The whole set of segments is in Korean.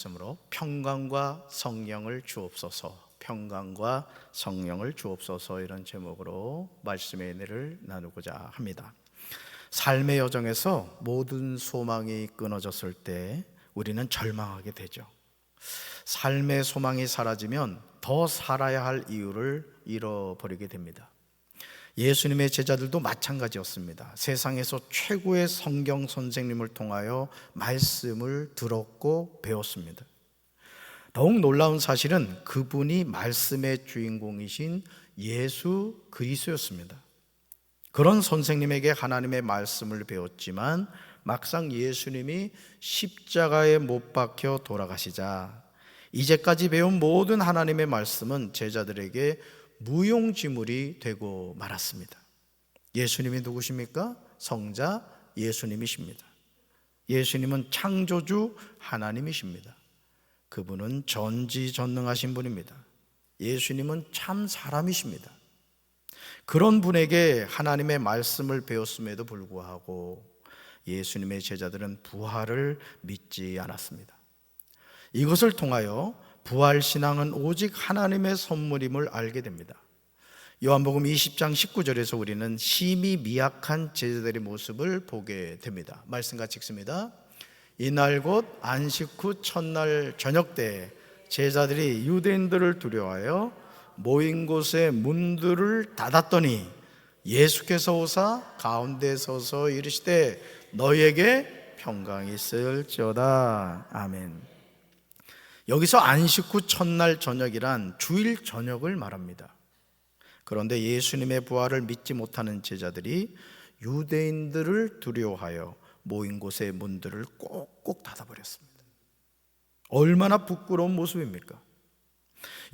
말씀으로 평강과 성령을 주옵소서, 평강과 성령을 주옵소서, 이런 제목으로 말씀의 은혜를 나누고자 합니다. 삶의 여정에서 모든 소망이 끊어졌을 때 우리는 절망하게 되죠. 삶의 소망이 사라지면 더 살아야 할 이유를 잃어버리게 됩니다. 예수님의 제자들도 마찬가지였습니다. 세상에서 최고의 성경 선생님을 통하여 말씀을 들었고 배웠습니다. 더욱 놀라운 사실은 그분이 말씀의 주인공이신 예수 그리스도였습니다. 그런 선생님에게 하나님의 말씀을 배웠지만 막상 예수님이 십자가에 못 박혀 돌아가시자 이제까지 배운 모든 하나님의 말씀은 제자들에게 무용지물이 되고 말았습니다. 예수님이 누구십니까? 성자 예수님이십니다. 예수님은 창조주 하나님이십니다. 그분은 전지전능하신 분입니다. 예수님은 참 사람이십니다. 그런 분에게 하나님의 말씀을 배웠음에도 불구하고 예수님의 제자들은 부활을 믿지 않았습니다. 이것을 통하여 부활신앙은 오직 하나님의 선물임을 알게 됩니다. 요한복음 20장 19절에서 우리는 심히 미약한 제자들의 모습을 보게 됩니다. 말씀 같이 읽습니다. 이날 곧 안식 후 첫날 저녁 때 제자들이 유대인들을 두려워하여 모인 곳에 문들을 닫았더니 예수께서 오사 가운데 서서 이르시되 너희에게 평강이 있을지어다. 아멘. 여기서 안식 후 첫날 저녁이란 주일 저녁을 말합니다. 그런데 예수님의 부활을 믿지 못하는 제자들이 유대인들을 두려워하여 모인 곳의 문들을 꼭꼭 닫아버렸습니다. 얼마나 부끄러운 모습입니까?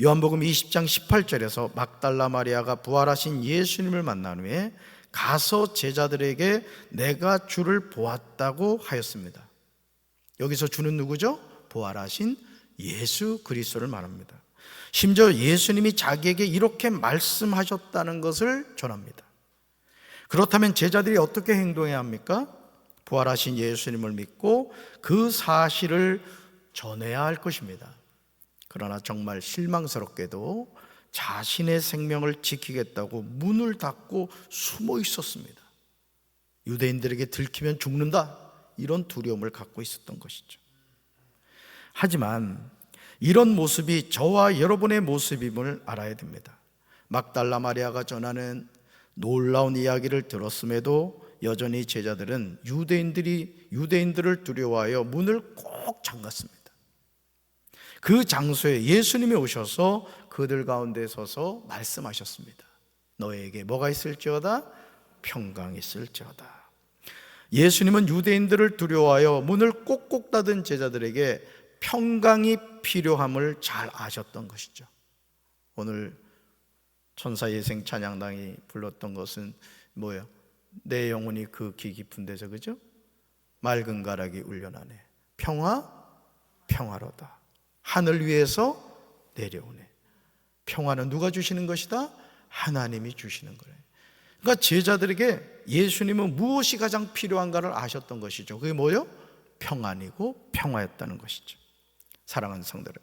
요한복음 20장 18절에서 막달라 마리아가 부활하신 예수님을 만난 후에 가서 제자들에게 내가 주를 보았다고 하였습니다. 여기서 주는 누구죠? 부활하신 예수 그리스도를 말합니다. 심지어 예수님이 자기에게 이렇게 말씀하셨다는 것을 전합니다. 그렇다면 제자들이 어떻게 행동해야 합니까? 부활하신 예수님을 믿고 그 사실을 전해야 할 것입니다. 그러나 정말 실망스럽게도 자신의 생명을 지키겠다고 문을 닫고 숨어 있었습니다. 유대인들에게 들키면 죽는다, 이런 두려움을 갖고 있었던 것이죠. 하지만 이런 모습이 저와 여러분의 모습임을 알아야 됩니다. 막달라 마리아가 전하는 놀라운 이야기를 들었음에도 여전히 제자들은 유대인들을 두려워하여 문을 꼭 잠갔습니다. 그 장소에 예수님이 오셔서 그들 가운데 서서 말씀하셨습니다. 너에게 뭐가 있을지어다? 평강이 있을지어다. 예수님은 유대인들을 두려워하여 문을 꼭꼭 닫은 제자들에게 평강이 필요함을 잘 아셨던 것이죠. 오늘 천사예생 찬양당이 불렀던 것은 뭐예요? 내 영혼이 극히 깊은 데서, 그죠? 맑은 가락이 울려나네. 평화로다. 하늘 위에서 내려오네. 평화는 누가 주시는 것이다? 하나님이 주시는 거예요. 그러니까 제자들에게 예수님은 무엇이 가장 필요한가를 아셨던 것이죠. 그게 뭐예요? 평안이고 평화였다는 것이죠. 사랑하는 성도들,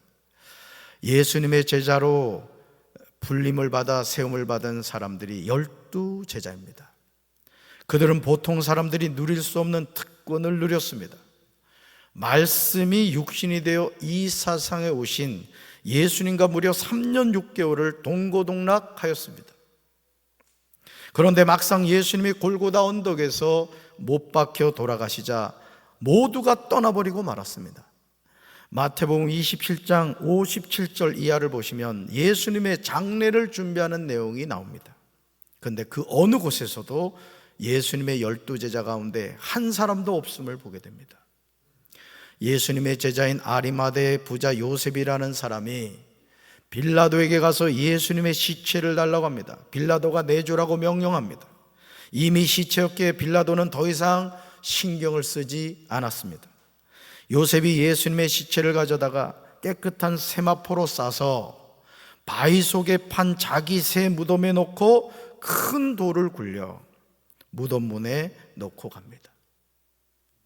예수님의 제자로 불림을 받아 세움을 받은 사람들이 12제자입니다. 그들은 보통 사람들이 누릴 수 없는 특권을 누렸습니다. 말씀이 육신이 되어 이 세상에 오신 예수님과 무려 3년 6개월을 동고동락하였습니다. 그런데 막상 예수님이 골고다 언덕에서 못 박혀 돌아가시자 모두가 떠나버리고 말았습니다. 마태복음 27장 57절 이하를 보시면 예수님의 장례를 준비하는 내용이 나옵니다. 그런데 그 어느 곳에서도 예수님의 12제자 가운데 한 사람도 없음을 보게 됩니다. 예수님의 제자인 아리마대의 부자 요셉이라는 사람이 빌라도에게 가서 예수님의 시체를 달라고 합니다. 빌라도가 내주라고 명령합니다. 이미 시체였기에 빌라도는 더 이상 신경을 쓰지 않았습니다. 요셉이 예수님의 시체를 가져다가 깨끗한 세마포로 싸서 바위 속에 판 자기 새 무덤에 넣고 큰 돌을 굴려 무덤 문에 넣고 갑니다.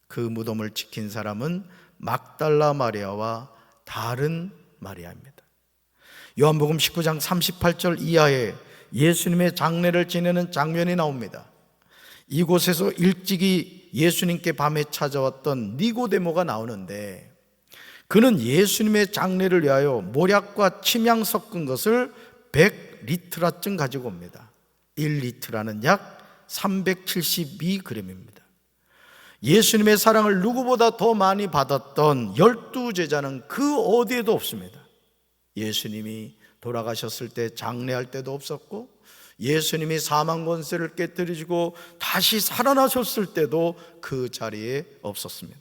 그 무덤을 지킨 사람은 막달라 마리아와 다른 마리아입니다. 요한복음 19장 38절 이하에 예수님의 장례를 지내는 장면이 나옵니다. 이곳에서 일찍이 예수님께 밤에 찾아왔던 니고데모가 나오는데, 그는 예수님의 장례를 위하여 모략과 침향 섞은 것을 100리트라쯤 가지고 옵니다. 1리트라는 약 372g입니다. 예수님의 사랑을 누구보다 더 많이 받았던 12제자는 그 어디에도 없습니다. 예수님이 돌아가셨을 때 장례할 때도 없었고, 예수님이 사망 권세를 깨뜨리시고 다시 살아나셨을 때도 그 자리에 없었습니다.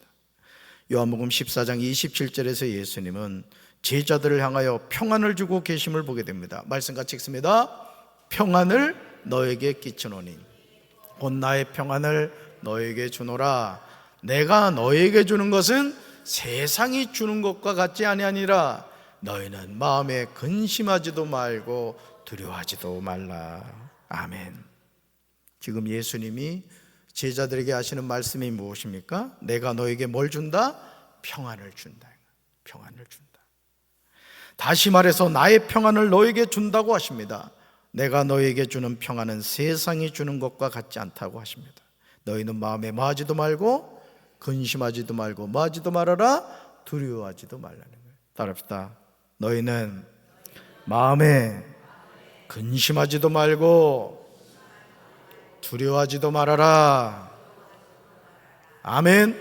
요한복음 14장 27절에서 예수님은 제자들을 향하여 평안을 주고 계심을 보게 됩니다. 말씀 같이 읽습니다. 평안을 너에게 끼치노니 곧 나의 평안을 너에게 주노라. 내가 너에게 주는 것은 세상이 주는 것과 같지 아니하니라. 너희는 마음에 근심하지도 말고 두려워하지도 말라. 아멘. 지금 예수님이 제자들에게 하시는 말씀이 무엇입니까? 내가 너에게 뭘 준다? 평안을 준다. 평안을 준다. 다시 말해서 나의 평안을 너에게 준다고 하십니다. 내가 너에게 주는 평안은 세상이 주는 것과 같지 않다고 하십니다. 너희는 마음에 뭐하지도 말고 근심하지도 말고 뭐하지도 말아라, 두려워하지도 말라는 거예요. 따라합시다. 너희는 마음에 근심하지도 말고 두려워하지도 말아라. 아멘.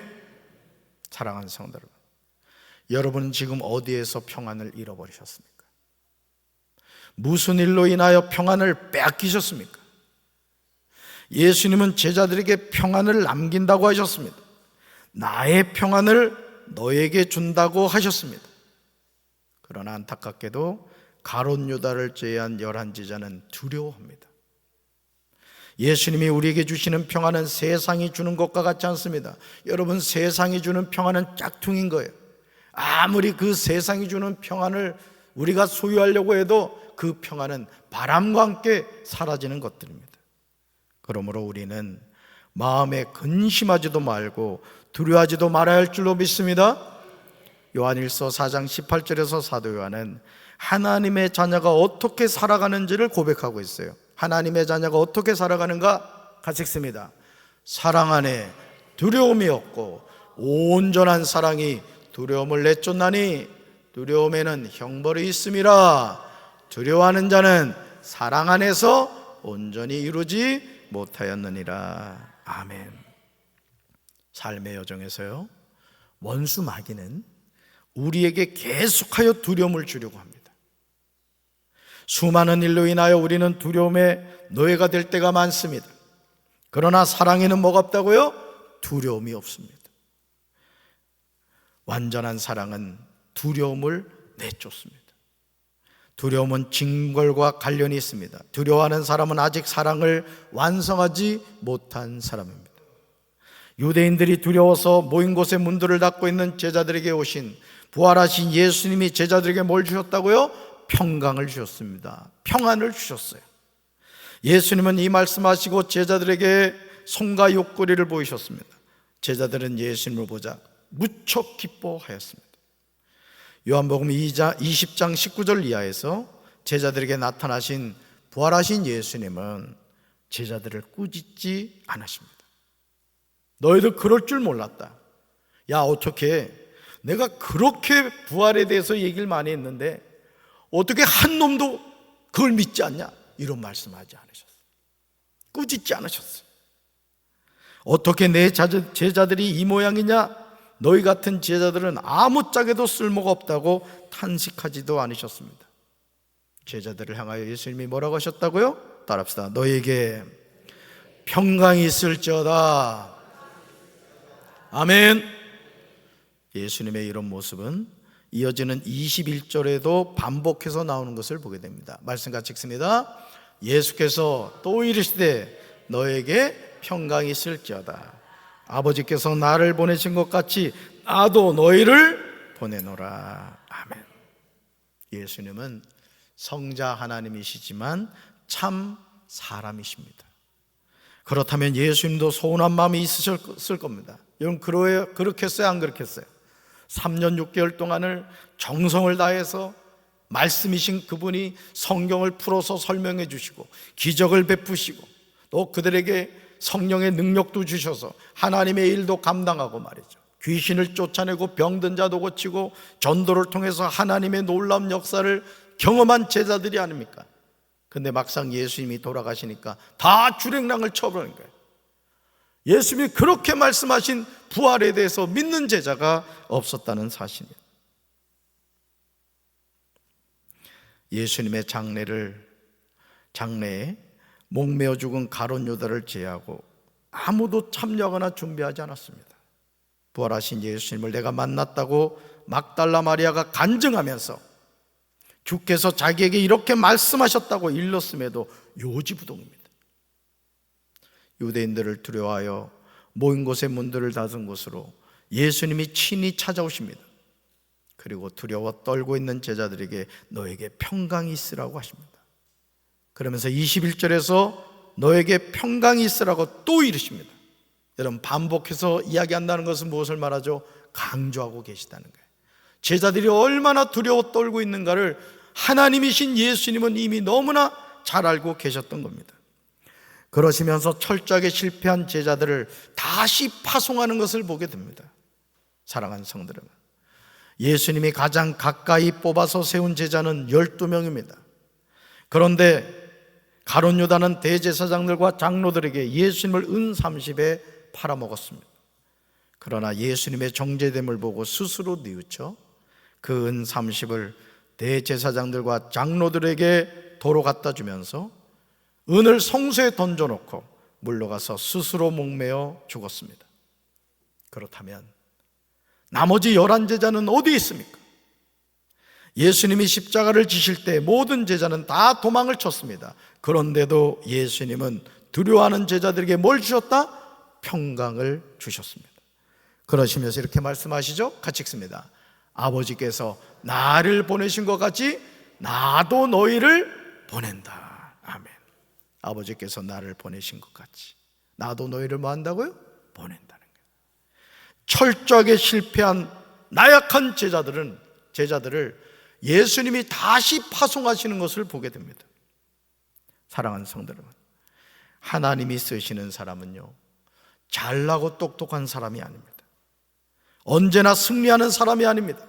사랑하는 성도 여러분, 여러분은 지금 어디에서 평안을 잃어버리셨습니까? 무슨 일로 인하여 평안을 빼앗기셨습니까? 예수님은 제자들에게 평안을 남긴다고 하셨습니다. 나의 평안을 너에게 준다고 하셨습니다. 그러나 안타깝게도 가롯 유다를 제외한 11제자는 두려워합니다. 예수님이 우리에게 주시는 평안은 세상이 주는 것과 같지 않습니다. 여러분, 세상이 주는 평안은 짝퉁인 거예요. 아무리 그 세상이 주는 평안을 우리가 소유하려고 해도 그 평안은 바람과 함께 사라지는 것들입니다. 그러므로 우리는 마음에 근심하지도 말고 두려워하지도 말아야 할 줄로 믿습니다. 요한일서 4장 18절에서 사도 요한은 하나님의 자녀가 어떻게 살아가는지를 고백하고 있어요. 하나님의 자녀가 어떻게 살아가는가 같이 읽습니다. 사랑 안에 두려움이 없고 온전한 사랑이 두려움을 내쫓나니 두려움에는 형벌이 있음이라. 두려워하는 자는 사랑 안에서 온전히 이루지 못하였느니라. 아멘. 삶의 여정에서요, 원수 마귀는 우리에게 계속하여 두려움을 주려고 합니다. 수많은 일로 인하여 우리는 두려움의 노예가 될 때가 많습니다. 그러나 사랑에는 뭐가 없다고요? 두려움이 없습니다. 완전한 사랑은 두려움을 내쫓습니다. 두려움은 징벌과 관련이 있습니다. 두려워하는 사람은 아직 사랑을 완성하지 못한 사람입니다. 유대인들이 두려워서 모인 곳에 문들을 닫고 있는 제자들에게 오신 부활하신 예수님이 제자들에게 뭘 주셨다고요? 평강을 주셨습니다. 평안을 주셨어요. 예수님은 이 말씀하시고 제자들에게 손과 옆구리를 보이셨습니다. 제자들은 예수님을 보자 무척 기뻐하였습니다. 요한복음 20장 19절 이하에서 제자들에게 나타나신 부활하신 예수님은 제자들을 꾸짖지 않으십니다. 너희들 그럴 줄 몰랐다. 야, 어떻게 내가 그렇게 부활에 대해서 얘기를 많이 했는데 어떻게 한 놈도 그걸 믿지 않냐? 이런 말씀하지 않으셨어요. 꾸짖지 않으셨어요. 어떻게 내 제자들이 이 모양이냐? 너희 같은 제자들은 아무짝에도 쓸모가 없다고 탄식하지도 않으셨습니다. 제자들을 향하여 예수님이 뭐라고 하셨다고요? 따라합시다. 너희에게 평강이 있을지어다. 아멘. 예수님의 이런 모습은 이어지는 21절에도 반복해서 나오는 것을 보게 됩니다. 말씀 같이 읽습니다. 예수께서 또 이르시되 너에게 평강이 있을지어다. 아버지께서 나를 보내신 것 같이 나도 너희를 보내노라. 아멘. 예수님은 성자 하나님이시지만 참 사람이십니다. 그렇다면 예수님도 서운한 마음이 있으셨을 겁니다. 여러분, 그렇겠어요? 안 그렇겠어요? 3년 6개월 동안을 정성을 다해서 말씀이신 그분이 성경을 풀어서 설명해 주시고 기적을 베푸시고 또 그들에게 성령의 능력도 주셔서 하나님의 일도 감당하고 말이죠. 귀신을 쫓아내고 병든 자도 고치고 전도를 통해서 하나님의 놀라운 역사를 경험한 제자들이 아닙니까? 근데 막상 예수님이 돌아가시니까 다 주랭랑을 쳐버린 거예요. 예수님이 그렇게 말씀하신 부활에 대해서 믿는 제자가 없었다는 사실이에요. 예수님의 장례에 목매어 죽은 가룟 유다를 제외하고 아무도 참여하거나 준비하지 않았습니다. 부활하신 예수님을 내가 만났다고 막달라 마리아가 간증하면서 주께서 자기에게 이렇게 말씀하셨다고 일렀음에도 요지부동입니다. 유대인들을 두려워하여 모인 곳의 문들을 닫은 곳으로 예수님이 친히 찾아오십니다. 그리고 두려워 떨고 있는 제자들에게 너에게 평강이 있으라고 하십니다. 그러면서 21절에서 너에게 평강이 있으라고 또 이르십니다. 여러분, 반복해서 이야기한다는 것은 무엇을 말하죠? 강조하고 계시다는 거예요. 제자들이 얼마나 두려워 떨고 있는가를 하나님이신 예수님은 이미 너무나 잘 알고 계셨던 겁니다. 그러시면서 철저하게 실패한 제자들을 다시 파송하는 것을 보게 됩니다. 사랑하는 성도 여러분, 예수님이 가장 가까이 뽑아서 세운 제자는 12명입니다. 그런데 가룟 유다는 대제사장들과 장로들에게 예수님을 은 30에 팔아먹었습니다. 그러나 예수님의 정죄됨을 보고 스스로 뉘우쳐 그 은 30을 대제사장들과 장로들에게 도로 갖다 주면서 은을 성소에 던져놓고 물러가서 스스로 목매어 죽었습니다. 그렇다면 나머지 11제자는 어디 있습니까? 예수님이 십자가를 지실 때 모든 제자는 다 도망을 쳤습니다. 그런데도 예수님은 두려워하는 제자들에게 뭘 주셨다? 평강을 주셨습니다. 그러시면서 이렇게 말씀하시죠? 같이 읽습니다. 아버지께서 나를 보내신 것 같이 나도 너희를 보낸다. 아멘. 아버지께서 나를 보내신 것 같이 나도 너희를 뭐 한다고요? 보낸다는 거예요. 철저하게 실패한 나약한 제자들을 예수님이 다시 파송하시는 것을 보게 됩니다. 사랑하는 성도 여러분, 하나님이 쓰시는 사람은요, 잘나고 똑똑한 사람이 아닙니다. 언제나 승리하는 사람이 아닙니다.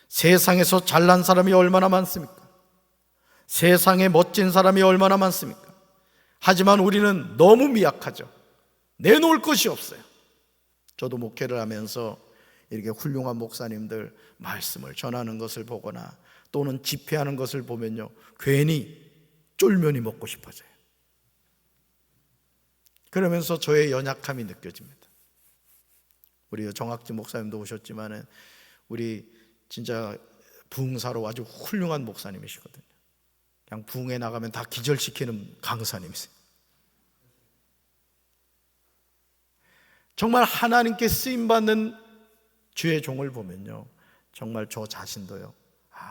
세상에서 잘난 사람이 얼마나 많습니까? 세상에 멋진 사람이 얼마나 많습니까? 하지만 우리는 너무 미약하죠. 내놓을 것이 없어요. 저도 목회를 하면서 이렇게 훌륭한 목사님들 말씀을 전하는 것을 보거나 또는 집회하는 것을 보면요, 괜히 쫄면이 먹고 싶어져요. 그러면서 저의 연약함이 느껴집니다. 우리 정학진 목사님도 오셨지만은 우리 진짜 부흥사로 아주 훌륭한 목사님이시거든요. 그냥 부흥에 나가면 다 기절시키는 강사님이세요. 정말 하나님께 쓰임받는 주의 종을 보면요, 정말 저 자신도요,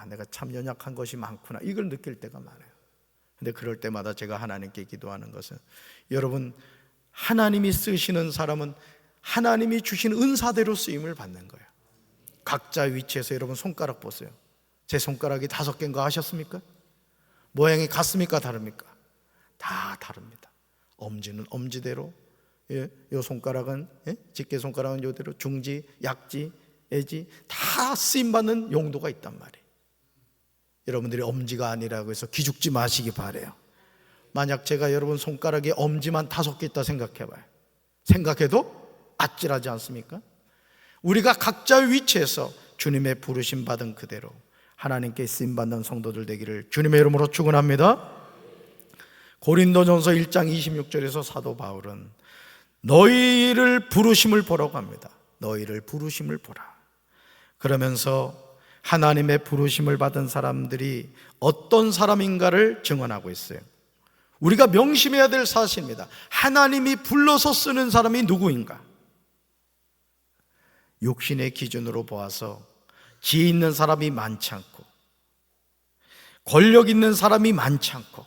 내가 참 연약한 것이 많구나, 이걸 느낄 때가 많아요. 근데 그럴 때마다 제가 하나님께 기도하는 것은, 여러분, 하나님이 쓰시는 사람은 하나님이 주신 은사대로 쓰임을 받는 거예요. 각자 위치에서 여러분 손가락 보세요. 제 손가락이 5개인가 아셨습니까? 모양이 같습니까? 다릅니까? 다 다릅니다. 엄지는 엄지대로, 요 손가락은, 집게 손가락은 요대로, 중지, 약지, 애지 다 쓰임받는 용도가 있단 말이에요. 여러분들이 엄지가 아니라고 해서 기죽지 마시기 바라요. 만약 제가 여러분 손가락에 엄지만 5개 있다 생각해봐요. 생각해도 아찔하지 않습니까? 우리가 각자의 위치에서 주님의 부르심 받은 그대로 하나님께 쓰임받는 성도들 되기를 주님의 이름으로 축원합니다. 고린도전서 1장 26절에서 사도 바울은 너희를 부르심을 보라고 합니다. 너희를 부르심을 보라. 그러면서 하나님의 부르심을 받은 사람들이 어떤 사람인가를 증언하고 있어요. 우리가 명심해야 될 사실입니다. 하나님이 불러서 쓰는 사람이 누구인가? 육신의 기준으로 보아서 지혜 있는 사람이 많지 않고, 권력 있는 사람이 많지 않고,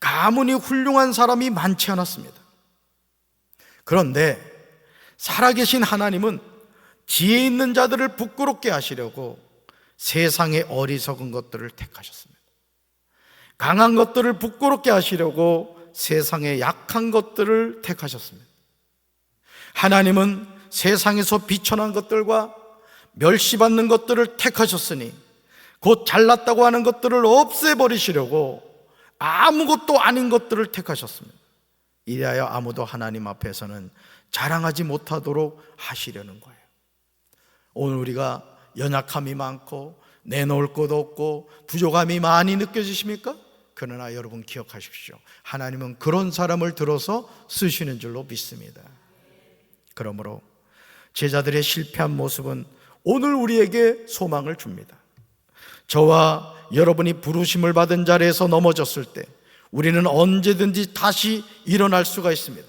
가문이 훌륭한 사람이 많지 않았습니다. 그런데 살아계신 하나님은 지혜 있는 자들을 부끄럽게 하시려고 세상의 어리석은 것들을 택하셨습니다. 강한 것들을 부끄럽게 하시려고 세상의 약한 것들을 택하셨습니다. 하나님은 세상에서 비천한 것들과 멸시받는 것들을 택하셨으니 곧 잘났다고 하는 것들을 없애버리시려고 아무것도 아닌 것들을 택하셨습니다. 이래하여 아무도 하나님 앞에서는 자랑하지 못하도록 하시려는 거예요. 오늘 우리가 연약함이 많고 내놓을 것 없고 부족함이 많이 느껴지십니까? 그러나 여러분 기억하십시오. 하나님은 그런 사람을 들어서 쓰시는 줄로 믿습니다. 그러므로 제자들의 실패한 모습은 오늘 우리에게 소망을 줍니다. 저와 여러분이 부르심을 받은 자리에서 넘어졌을 때 우리는 언제든지 다시 일어날 수가 있습니다.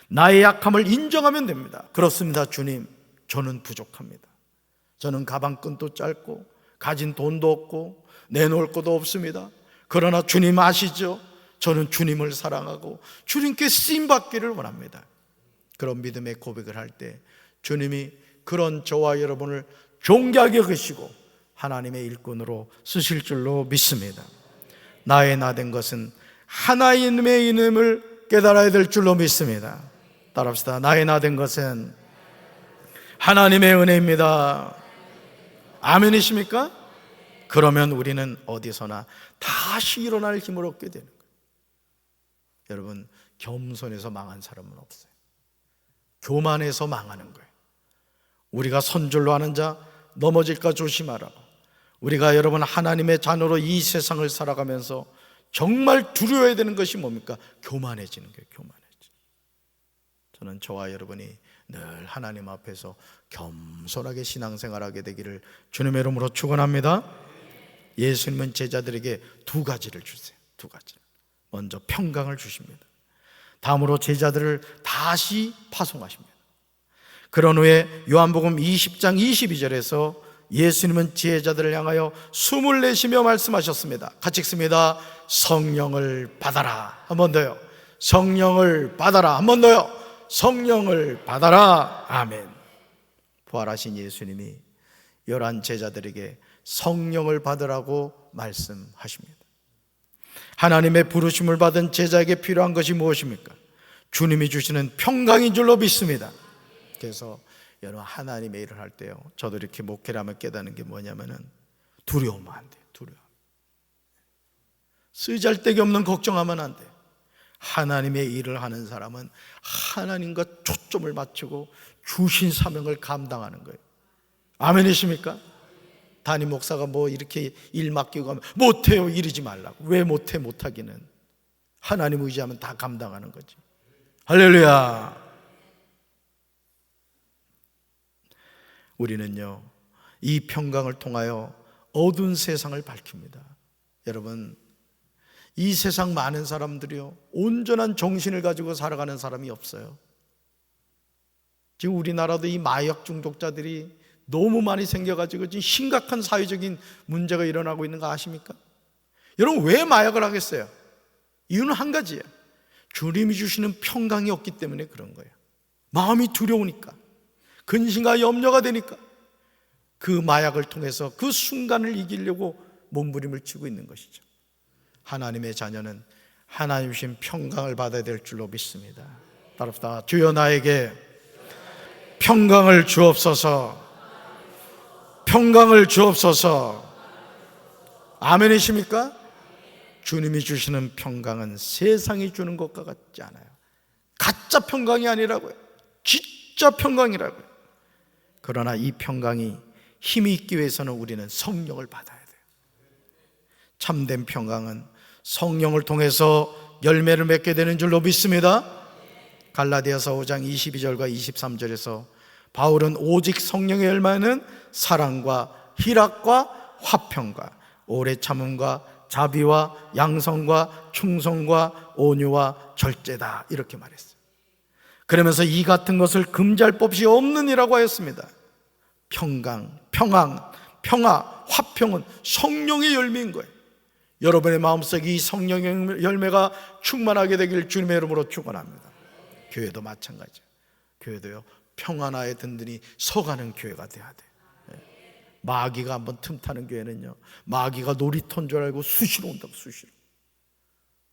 나의 약함을 인정하면 됩니다. 그렇습니다. 주님, 저는 부족합니다. 저는 가방끈도 짧고 가진 돈도 없고 내놓을 것도 없습니다. 그러나 주님 아시죠? 저는 주님을 사랑하고 주님께 쓰임받기를 원합니다. 그런 믿음의 고백을 할 때 주님이 그런 저와 여러분을 존귀하게 여기시고 하나님의 일꾼으로 쓰실 줄로 믿습니다. 나의 나된 것은 하나님의 이름을 깨달아야 될 줄로 믿습니다. 따라합시다. 나의 나된 것은 하나님의 은혜입니다. 아멘이십니까? 그러면 우리는 어디서나 다시 일어날 힘을 얻게 되는 거예요. 여러분, 겸손해서 망한 사람은 없어요. 교만해서 망하는 거예요. 우리가 선줄로 하는 자 넘어질까 조심하라. 우리가 여러분 하나님의 자녀로 이 세상을 살아가면서 정말 두려워야 되는 것이 뭡니까? 교만해지는 거예요. 교만해지는. 저는 저와 여러분이 늘 하나님 앞에서 겸손하게 신앙생활하게 되기를 주님의 이름으로 축원합니다. 예수님은 제자들에게 두 가지를 주세요. 두 가지. 먼저 평강을 주십니다. 다음으로 제자들을 다시 파송하십니다. 그런 후에 요한복음 20장 22절에서 예수님은 제자들을 향하여 숨을 내쉬며 말씀하셨습니다. 같이 읽습니다. 성령을 받아라. 한 번 더요. 성령을 받아라. 한 번 더요. 성령을 받아라. 아멘. 부활하신 예수님이 11 제자들에게 성령을 받으라고 말씀하십니다. 하나님의 부르심을 받은 제자에게 필요한 것이 무엇입니까? 주님이 주시는 평강인 줄로 믿습니다. 그래서 여러분 하나님의 일을 할 때요, 저도 이렇게 목회를 하면 깨닫는 게 뭐냐면은 두려우면 안 돼요. 두려워. 쓰잘데기 없는 걱정하면 안 돼요. 하나님의 일을 하는 사람은 하나님과 초점을 맞추고 주신 사명을 감당하는 거예요. 아멘이십니까? 담임 목사가 뭐 이렇게 일 맡기고 하면 못해요 이러지 말라고. 왜 못해? 못하기는 하나님 의지하면 다 감당하는 거지. 할렐루야. 우리는요 이 평강을 통하여 어두운 세상을 밝힙니다. 여러분, 이 세상 많은 사람들이요 온전한 정신을 가지고 살아가는 사람이 없어요. 지금 우리나라도 이 마약 중독자들이 너무 많이 생겨가지고 지금 심각한 사회적인 문제가 일어나고 있는 거 아십니까? 여러분, 왜 마약을 하겠어요? 이유는 한 가지예요. 주님이 주시는 평강이 없기 때문에 그런 거예요. 마음이 두려우니까, 근심과 염려가 되니까 그 마약을 통해서 그 순간을 이기려고 몸부림을 치고 있는 것이죠. 하나님의 자녀는 하나님 주신 평강을 받아야 될 줄로 믿습니다. 따라합시다. 주여 나에게 평강을 주옵소서. 평강을 주옵소서. 아멘이십니까? 주님이 주시는 평강은 세상이 주는 것과 같지 않아요. 가짜 평강이 아니라고요. 진짜 평강이라고요. 그러나 이 평강이 힘이 있기 위해서는 우리는 성령을 받아야 돼요. 참된 평강은 성령을 통해서 열매를 맺게 되는 줄로 믿습니다. 갈라디아서 5장 22절과 23절에서 바울은 오직 성령의 열매는 사랑과 희락과 화평과 오래 참음과 자비와 양성과 충성과 온유와 절제다 이렇게 말했어요. 그러면서 이 같은 것을 금지할 법이 없느니라고 하였습니다. 평강, 평안, 평화, 화평은 성령의 열매인 거예요. 여러분의 마음속에 이 성령의 열매가 충만하게 되기를 주님의 이름으로 축원합니다. 교회도 마찬가지예요. 교회도요 평안하에 든든히 서가는 교회가 돼야 돼. 마귀가 한번 틈타는 교회는요, 마귀가 놀이터인 줄 알고 수시로 온다고. 수시로.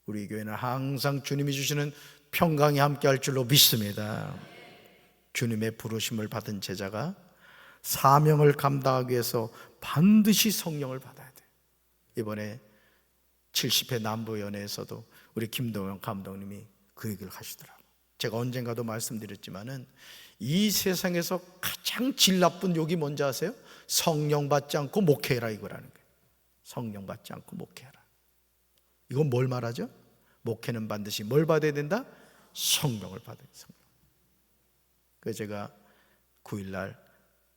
우리 교회는 항상 주님이 주시는 평강이 함께할 줄로 믿습니다. 주님의 부르심을 받은 제자가 사명을 감당하기 위해서 반드시 성령을 받아야 돼. 이번에 70회 남부연회에서도 우리 김동영 감독님이 그 얘기를 하시더라고요. 제가 언젠가도 말씀드렸지만은 이 세상에서 가장 질 나쁜 욕이 뭔지 아세요? 성령 받지 않고 목회해라, 이거라는 거예요. 성령 받지 않고 목회해라. 이건 뭘 말하죠? 목회는 반드시 뭘 받아야 된다? 성령을 받아야 돼요. 성령. 그래서 제가 9일날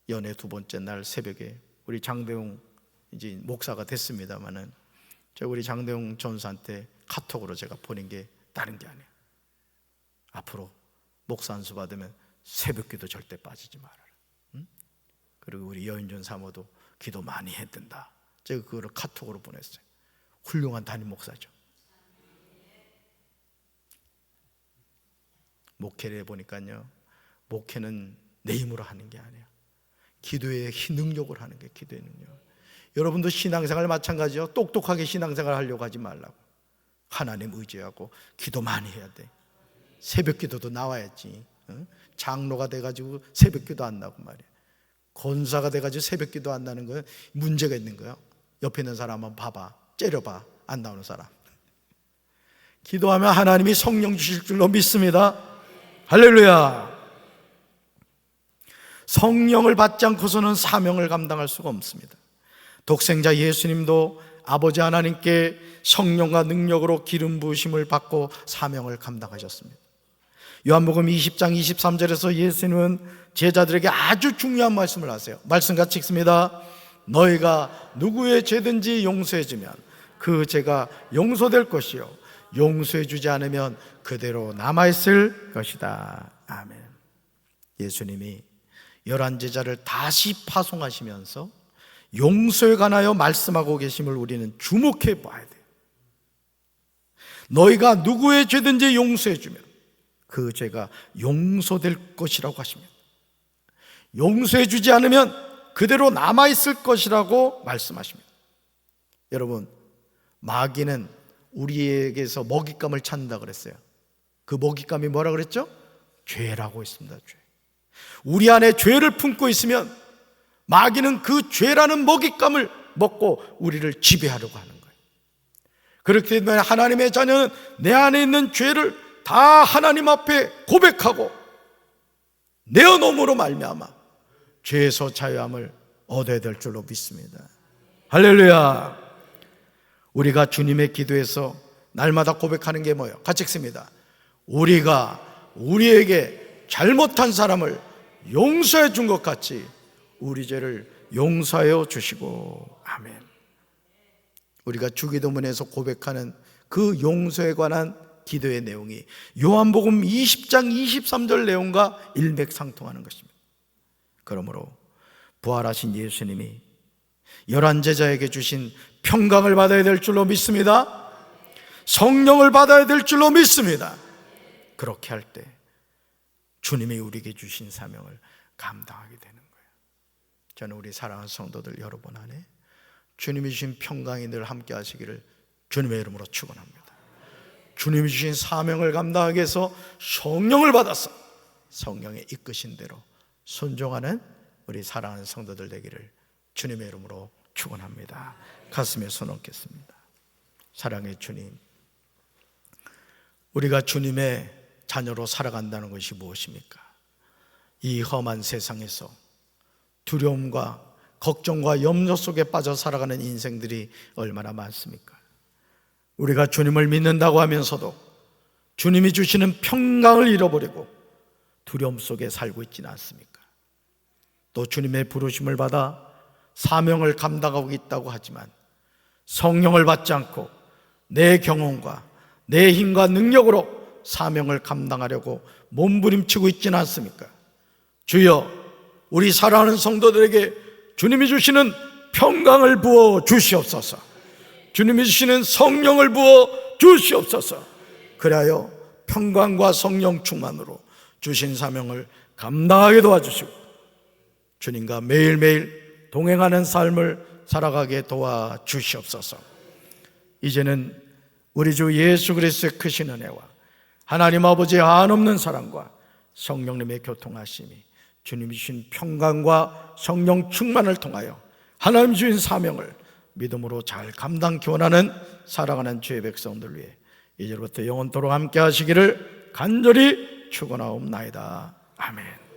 연애 두 번째 날 새벽에 우리 장대웅 이제 목사가 됐습니다마는 제가 우리 장대웅 전사한테 카톡으로 제가 보낸 게 다른 게 아니에요. 앞으로 목사 안수 받으면 새벽기도 절대 빠지지 말아라. 응? 그리고 우리 여인준 사모도 기도 많이 해야 된다. 제가 그거를 카톡으로 보냈어요. 훌륭한 담임 목사죠. 목회를 해보니까요, 목회는 내 힘으로 하는 게 아니에요. 기도의 능력을 하는 게 기도의 능력. 여러분도 신앙생활 마찬가지요. 똑똑하게 신앙생활 하려고 하지 말라고. 하나님 의지하고 기도 많이 해야 돼. 새벽 기도도 나와야지. 장로가 돼가지고 새벽 기도 안 나고 말이야. 권사가 돼가지고 새벽 기도 안 나는 거예요. 문제가 있는 거예요. 옆에 있는 사람 한번 봐봐. 째려봐. 안 나오는 사람. 기도하면 하나님이 성령 주실 줄로 믿습니다. 할렐루야. 성령을 받지 않고서는 사명을 감당할 수가 없습니다. 독생자 예수님도 아버지 하나님께 성령과 능력으로 기름 부으심을 받고 사명을 감당하셨습니다. 요한복음 20장 23절에서 예수님은 제자들에게 아주 중요한 말씀을 하세요. 말씀 같이 읽습니다. 너희가 누구의 죄든지 용서해 주면 그 죄가 용서될 것이요 용서해 주지 않으면 그대로 남아있을 것이다. 아멘. 예수님이 11제자를 다시 파송하시면서 용서에 관하여 말씀하고 계심을 우리는 주목해 봐야 돼요. 너희가 누구의 죄든지 용서해 주면 그 죄가 용서될 것이라고 하십니다. 용서해 주지 않으면 그대로 남아있을 것이라고 말씀하십니다. 여러분, 마귀는 우리에게서 먹잇감을 찾는다 그랬어요. 그 먹잇감이 뭐라 그랬죠? 죄라고 했습니다. 죄. 우리 안에 죄를 품고 있으면 마귀는 그 죄라는 먹잇감을 먹고 우리를 지배하려고 하는 거예요. 그렇기 때문에 하나님의 자녀는 내 안에 있는 죄를 다 하나님 앞에 고백하고 내어놓음으로 말미암아 죄에서 자유함을 얻어야 될 줄로 믿습니다. 할렐루야. 우리가 주님의 기도에서 날마다 고백하는 게 뭐예요? 같이 읽습니다. 우리가 우리에게 잘못한 사람을 용서해 준 것 같이 우리 죄를 용서하여 주시고. 아멘. 우리가 주기도문에서 고백하는 그 용서에 관한 기도의 내용이 요한복음 20장 23절 내용과 일맥상통하는 것입니다. 그러므로 부활하신 예수님이 11제자에게 주신 평강을 받아야 될 줄로 믿습니다. 성령을 받아야 될 줄로 믿습니다. 그렇게 할 때 주님이 우리에게 주신 사명을 감당하게 되는 거예요. 저는 우리 사랑하는 성도들 여러분 안에 주님이 주신 평강이 늘 함께 하시기를 주님의 이름으로 축원합니다. 주님이 주신 사명을 감당하기 위해서 성령을 받아서 성령의 이끄신 대로 순종하는 우리 사랑하는 성도들 되기를 주님의 이름으로 축원합니다. 가슴에 손 얹겠습니다. 사랑의 주님, 우리가 주님의 자녀로 살아간다는 것이 무엇입니까? 이 험한 세상에서 두려움과 걱정과 염려 속에 빠져 살아가는 인생들이 얼마나 많습니까? 우리가 주님을 믿는다고 하면서도 주님이 주시는 평강을 잃어버리고 두려움 속에 살고 있지는 않습니까? 또 주님의 부르심을 받아 사명을 감당하고 있다고 하지만 성령을 받지 않고 내 경험과 내 힘과 능력으로 사명을 감당하려고 몸부림치고 있지는 않습니까? 주여, 우리 사랑하는 성도들에게 주님이 주시는 평강을 부어 주시옵소서. 주님이 주시는 성령을 부어 주시옵소서. 그리하여 평강과 성령 충만으로 주신 사명을 감당하게 도와주시고 주님과 매일매일 동행하는 삶을 살아가게 도와주시옵소서. 이제는 우리 주 예수 그리스도의 크신 은혜와 하나님 아버지의 한없는 사랑과 성령님의 교통하심이 주님이 주신 평강과 성령 충만을 통하여 하나님 주신 사명을 믿음으로 잘 감당케 원하는 살아가는 주의 백성들 위해 이제부터 영원토록 함께 하시기를 간절히 축원하옵나이다. 아멘.